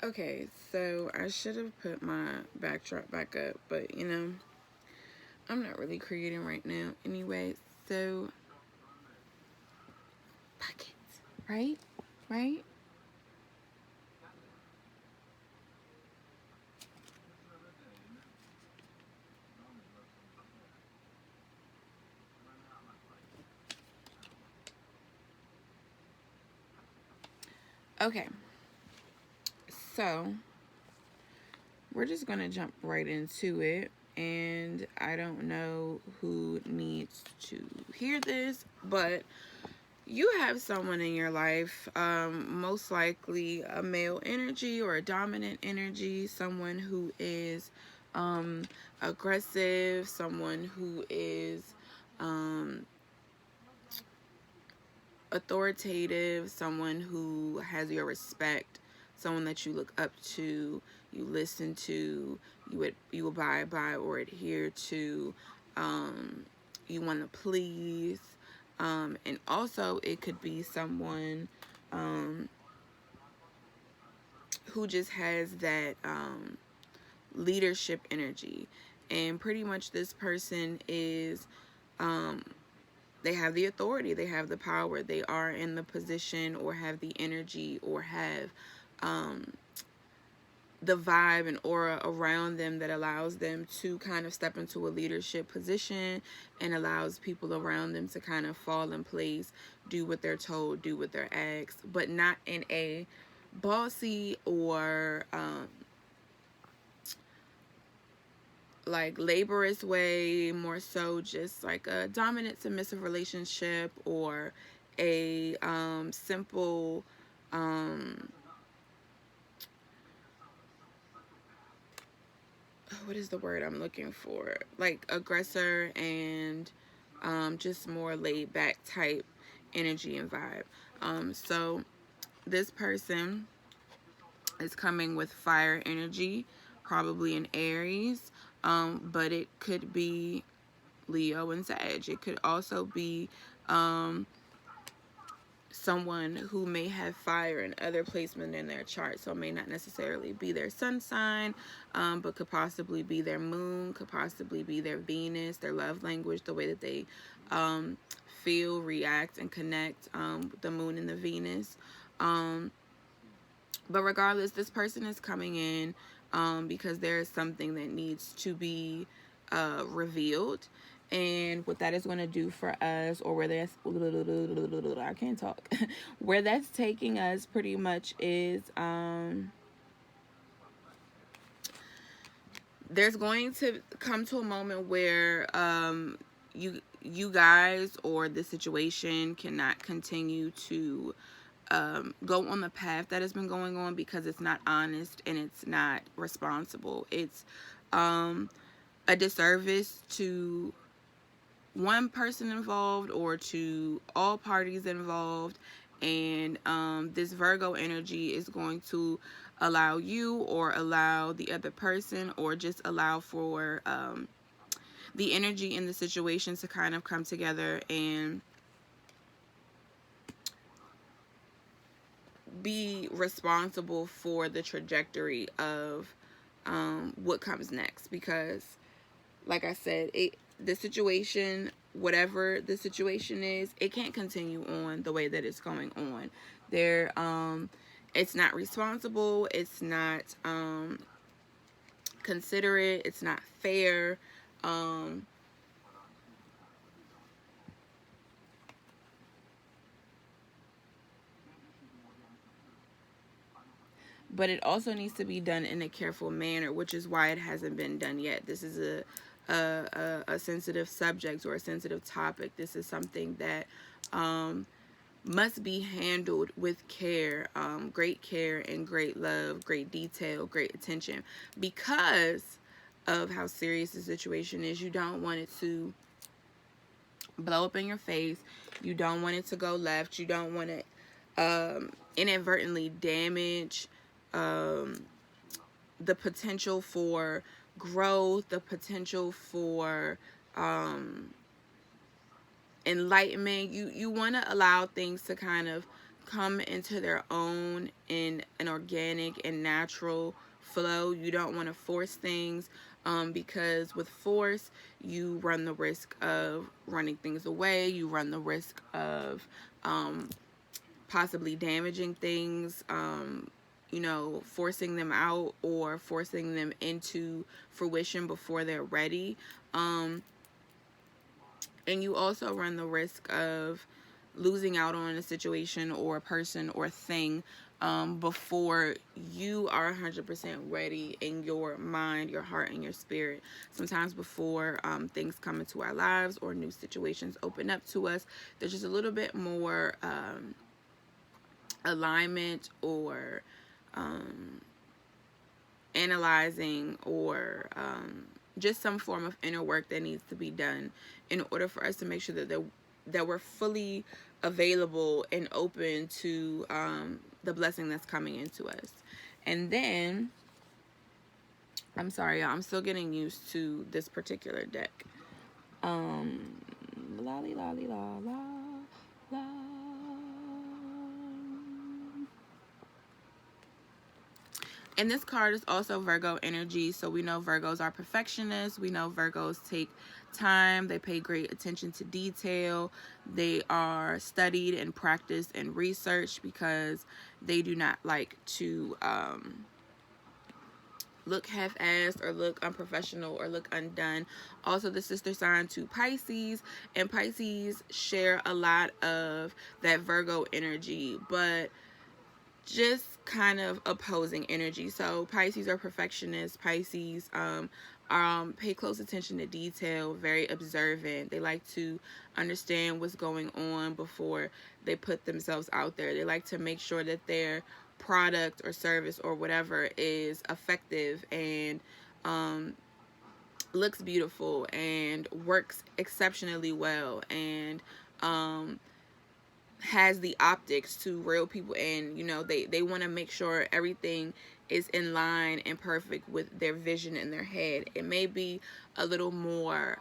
Okay, so I should have put my backdrop back up, but I'm not really creating right now anyway. So, buckets, right? Right? Okay, so we're just gonna jump right into it. And I don't know who needs to hear this, but you have someone in your life, most likely a male energy or a dominant energy, someone who is um, aggressive, someone who is um, authoritative, someone who has your respect, someone that you look up to, you listen to, you abide by or adhere to, um, you want to please, and also it could be someone um, who just has that leadership energy, and pretty much this person is um, they have the authority, they have the power, they are in the position or have the energy or have um, the vibe and aura around them that allows them to kind of step into a leadership position and allows people around them to kind of fall in place, do what they're told, do what they're asked, but not in a bossy or like laborious way, more so just like a dominant submissive relationship or a simple um what is the word I'm looking for, like aggressor and just more laid back type energy and vibe. So this person is coming with fire energy, probably an Aries, but it could be Leo and Sag. It could also be um, someone who may have fire in other placement in their chart, so it may not necessarily be their sun sign, but could possibly be their moon, could possibly be their Venus, their love language, the way that they um, feel, react, and connect with the moon and the Venus. Um, but regardless, this person is coming in because there is something that needs to be revealed. And what that is going to do for us, or where that's, I can't talk, where that's taking us pretty much is there's going to come to a moment where you guys or the situation cannot continue to go on the path that has been going on because it's not honest and it's not responsible. It's a disservice to one person involved or to all parties involved. And this Virgo energy is going to allow you or allow the other person or just allow for the energy in the situation to kind of come together and be responsible for the trajectory of what comes next. Because like I said, the situation, whatever the situation is, it can't continue on the way that it's going on. It's not responsible, it's not considerate, it's not fair. Um, but it also needs to be done in a careful manner, which is why it hasn't been done yet. This is a sensitive subject or a sensitive topic. This is something that must be handled with care, great care and great love, great detail, great attention, because of how serious the situation is. You don't want it to blow up in your face. You don't want it to go left. You don't want it inadvertently damage um, the potential for growth, the potential for enlightenment. You want to allow things to kind of come into their own in an organic and natural flow. You don't want to force things, because with force, you run the risk of running things away. You run the risk of possibly damaging things, forcing them out or forcing them into fruition before they're ready. And you also run the risk of losing out on a situation or a person or thing, before you are 100% ready in your mind, your heart, and your spirit. Sometimes before things come into our lives or new situations open up to us, there's just a little bit more alignment or analyzing or just some form of inner work that needs to be done in order for us to make sure that we're fully available and open to the blessing that's coming into us. And then, I'm sorry, y'all, I'm still getting used to this particular deck. La la la la la la. And this card is also Virgo energy. So we know Virgos are perfectionists. We know Virgos take time. They pay great attention to detail. They are studied and practiced and researched because they do not like to look half-assed or look unprofessional or look undone. Also, the sister sign to Pisces, and Pisces share a lot of that Virgo energy, but just kind of opposing energy. So Pisces are perfectionists. Pisces pay close attention to detail, very observant. They like to understand what's going on before they put themselves out there. They like to make sure that their product or service or whatever is effective and looks beautiful and works exceptionally well, and has the optics to real people. And they want to make sure everything is in line and perfect with their vision in their head. It may be a little more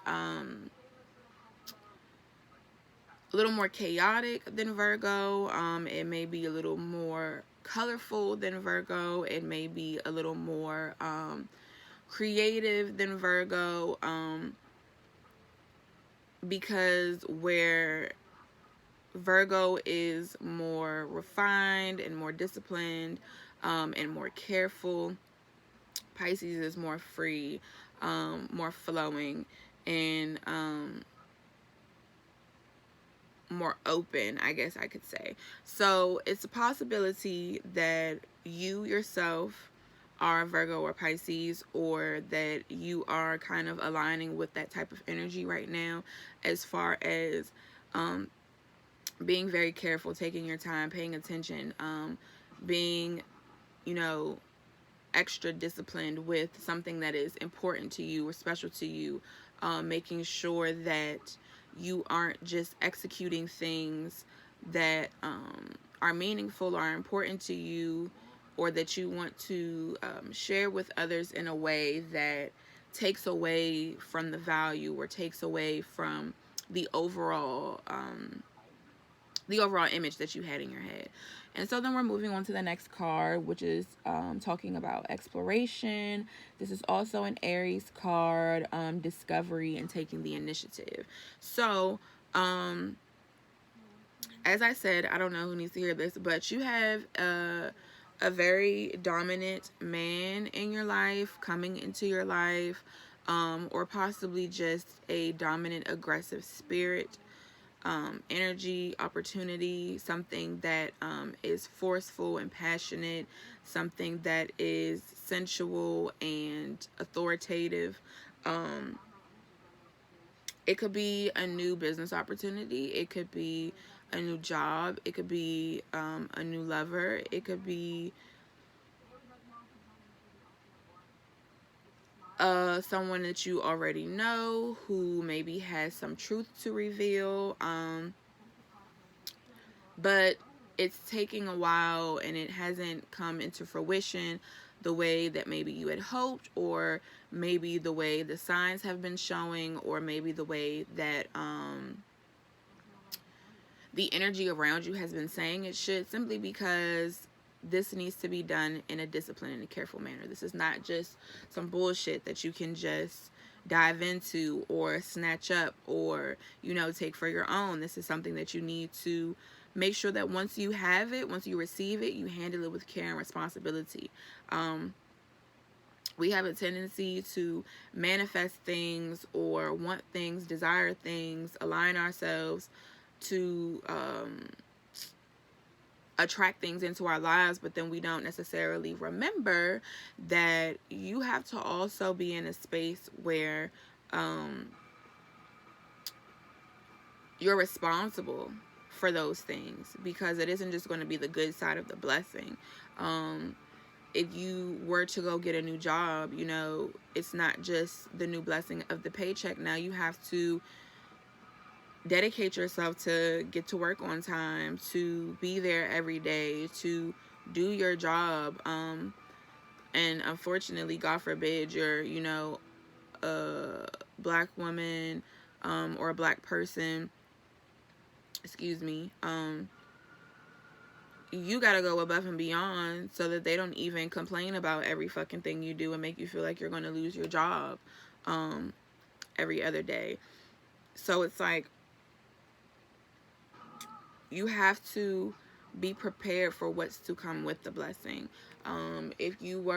chaotic than Virgo. It may be a little more colorful than Virgo. It may be a little more creative than Virgo, because where Virgo is more refined and more disciplined, and more careful, Pisces is more free, more flowing, and more open, I guess I could say. So it's a possibility that you yourself are Virgo or Pisces, or that you are kind of aligning with that type of energy right now, as far as being very careful, taking your time, paying attention, being, extra disciplined with something that is important to you or special to you, making sure that you aren't just executing things that are meaningful or are important to you, or that you want to share with others in a way that takes away from the value or takes away from the overall image that you had in your head. And so then we're moving on to the next card, which is talking about exploration. This is also an Aries card, discovery and taking the initiative. So, as I said, I don't know who needs to hear this, but you have a very dominant man in your life coming into your life, or possibly just a dominant, aggressive spirit, energy, opportunity, something that is forceful and passionate, something that is sensual and authoritative. It could be a new business opportunity. It could be a new job. It could be a new lover. It could be someone that you already know who maybe has some truth to reveal. But it's taking a while and it hasn't come into fruition the way that maybe you had hoped, or maybe the way the signs have been showing, or maybe the way that the energy around you has been saying it should, simply because this needs to be done in a disciplined and a careful manner. This is not just some bullshit that you can just dive into or snatch up or, you know, take for your own. This is something that you need to make sure that once you have it, once you receive it, you handle it with care and responsibility. We have a tendency to manifest things or want things, desire things, align ourselves to attract things into our lives, but then we don't necessarily remember that you have to also be in a space where you're responsible for those things, because it isn't just going to be the good side of the blessing. If you were to go get a new job, you know, it's not just the new blessing of the paycheck. Now you have to dedicate yourself to get to work on time, to be there every day, to do your job. And unfortunately, God forbid, you're, you know, a black woman or a black person, excuse me, you gotta go above and beyond so that they don't even complain about every fucking thing you do and make you feel like you're gonna lose your job every other day. So it's like, you have to be prepared for what's to come with the blessing. If you were